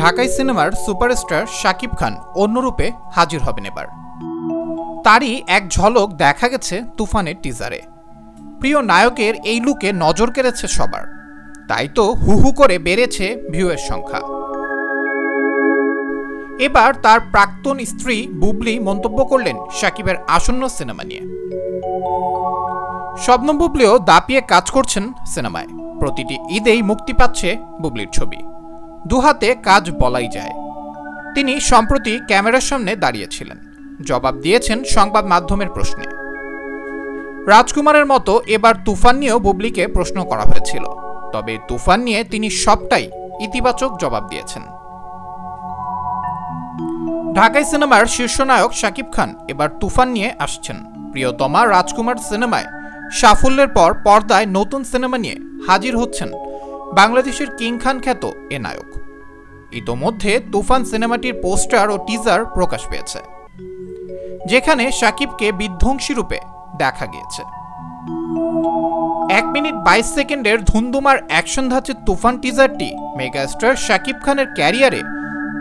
ঢাকাই সিনেমার সুপারস্টার শাকিব খান অন্য রূপে হাজির হবেন এবার। তারই এক ঝলক দেখা গেছে তুফানের টিজারে। প্রিয় নায়কের এই লুকে নজর কেড়েছে সবার, তাই তো হু হু করে বেড়েছে ভিউয়ের সংখ্যা। এবার তার প্রাক্তন স্ত্রী বুবলি মন্তব্য করলেন শাকিবের আসন্ন সিনেমা নিয়ে। শবনম বুবলিও দাপিয়ে কাজ করছেন সিনেমায়। প্রতিটি ঈদেই মুক্তি পাচ্ছে বুবলির ছবি। দুহাতে কাজ বলাই যায়। তিনি সম্প্রতি ক্যামেরার সামনে দাঁড়িয়েছিলেন, জবাব দিয়েছেন সংবাদ মাধ্যমের প্রশ্নে। রাজকুমারের মতো এবার তুফান নিয়েও বুবলিকে প্রশ্ন করা হয়েছিল, তবে তুফান নিয়ে তিনি সবটাই ইতিবাচক জবাব দিয়েছেন। ঢাকাই সিনেমার শীর্ষনায়ক শাকিব খান এবার তুফান নিয়ে আসছেন। প্রিয়তমা রাজকুমার সিনেমায় সাফল্যের পর পর্দায় নতুন সিনেমা নিয়ে হাজির হচ্ছেন বাংলাদেশের কিং খান খ্যাত এ নায়ক। ইতোমধ্যে তুফান সিনেমাটির পোস্টার ও টিজার প্রকাশ পেয়েছে, যেখানে শাকিবকে বিধ্বংসী রূপে দেখা গিয়েছে। 1 মিনিট 22 সেকেন্ডের ধুমধুমার অ্যাকশন ধাঁচের তুফান টিজারটি মেগাস্টার শাকিব খানের ক্যারিয়ারে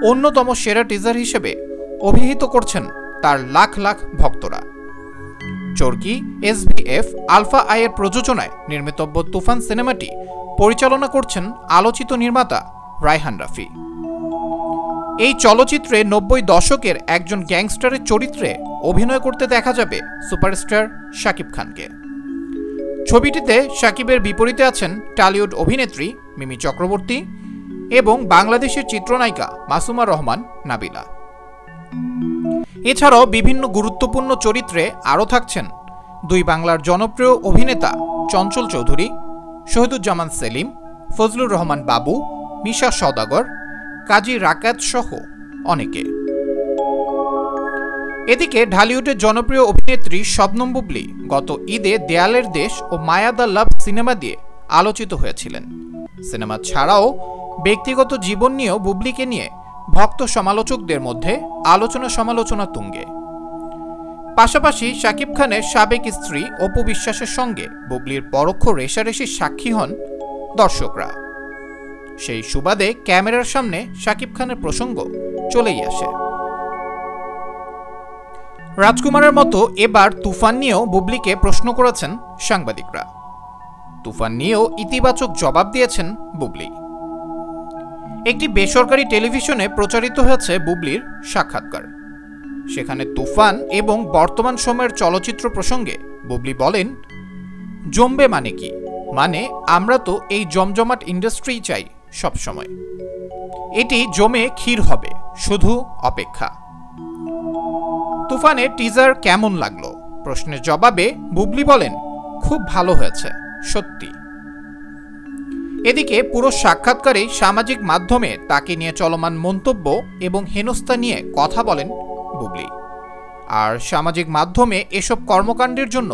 অন্যতম সেরা টিজার হিসেবে অভিহিত করছেন তার লাখ লাখ ভক্তরা। চরকি SBF আলফা আইয়ের প্রযোজনায় নির্মিতব্য তুফান সিনেমাটি পরিচালনা করছেন আলোচিত নির্মাতা রায়হান রাফি। এই চলচ্চিত্রে 90 দশকের একজন গ্যাংস্টারের চরিত্রে অভিনয় করতে দেখা যাবে সুপারস্টার শাকিব খানকে। ছবিটিতে শাকিবের বিপরীতে আছেন টলিউড অভিনেত্রী মিমি চক্রবর্তী এবং বাংলাদেশের চিত্রনায়িকা মাসুমা রহমান নাবিলা। এছাড়াও বিভিন্ন গুরুত্বপূর্ণ চরিত্রে আরও থাকছেন দুই বাংলার জনপ্রিয় অভিনেতা চঞ্চল চৌধুরী, শহীদুজ্জামান সেলিম, ফজলুর রহমান বাবু, মিশা সওদাগর, কাজী রাকাত সহ অনেকে। এদিকে ঢালিউডের জনপ্রিয় অভিনেত্রী শবনম বুবলি গত ঈদে দেয়ালের দেশ ও মায়া দ্য লাভ সিনেমা দিয়ে আলোচিত হয়েছিলেন। সিনেমা ছাড়াও ব্যক্তিগত জীবন নিয়েও বুবলিকে নিয়ে ভক্ত সমালোচকদের মধ্যে আলোচনা সমালোচনা তুঙ্গে। পাশাপাশি শাকিব খানের সাবেক স্ত্রী অপু বিশ্বাসের সঙ্গে বুবলির পরোক্ষ রেষারেষির সাক্ষী হন দর্শকরা। সেই সুবাদে ক্যামেরার সামনে শাকিব খানের প্রসঙ্গ চলেই আসে। রাজকুমারের মতো এবার তুফান নিয়েও বুবলিকে প্রশ্ন করেছেন সাংবাদিকরা। তুফান নিয়েও ইতিবাচক জবাব দিয়েছেন বুবলি। একটি বেসরকারি টেলিভিশনে প্রচারিত হয়েছে বুবলির সাক্ষাৎকার। সেখানে তুফান এবং বর্তমান সময়ের চলচ্চিত্র প্রসঙ্গে বুবলি বলেন, জমবে মানে কি? মানে আমরা তো এই জমজমাট ইন্ডাস্ট্রি চাই সবসময়। এটি জমে ক্ষীর হবে, শুধু অপেক্ষা। তুফানের টিজার কেমন লাগলো প্রশ্নের জবাবে বুবলি বলেন, খুব ভালো হয়েছে, সত্যি। এদিকে পুরো সাক্ষাৎকারেই সামাজিক মাধ্যমে তাকে নিয়ে চলমান মন্তব্য এবং হেনস্থা নিয়ে কথা বলেন বুবলি। আর সামাজিক মাধ্যমে এসব কর্মকাণ্ডের জন্য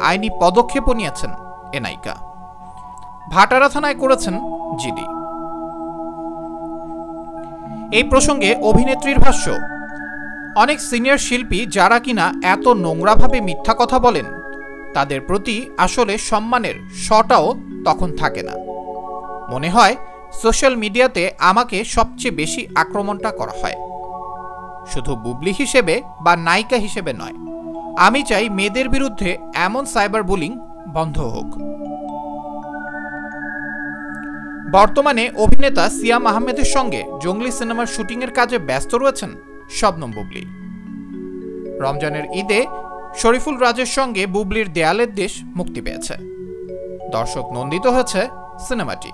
আইনি পদক্ষেপও নিয়েছেন এ নায়িকা। ভাটারা থানায় করেছেন জিডি। এই প্রসঙ্গে অভিনেত্রীর ভাষ্য, অনেক সিনিয়র শিল্পী যারা কিনা এত নোংরাভাবে মিথ্যা কথা বলেন, তাদের প্রতি আসলে সম্মানের শটাও তখন থাকে না। মনে হয় সোশ্যাল মিডিয়াতে আমাকে সবচেয়ে বেশি আক্রমণটা করা হয়, শুধু বুবলি হিসেবে বা নায়িকা হিসেবে নয়। আমি চাই মেয়েদের বিরুদ্ধে এমন সাইবার বুলিং বন্ধ হোক। বর্তমানে অভিনেতা সিয়াম আহমেদের সঙ্গে জঙ্গলি সিনেমার শুটিংয়ের কাজে ব্যস্ত রয়েছেন শবনম বুবলি। রমজানের ঈদে শরীফুল রাজের সঙ্গে বুবলির দেয়ালের দেশ মুক্তি পেয়েছে। দর্শক নন্দিত হয়েছে সিনেমাটি।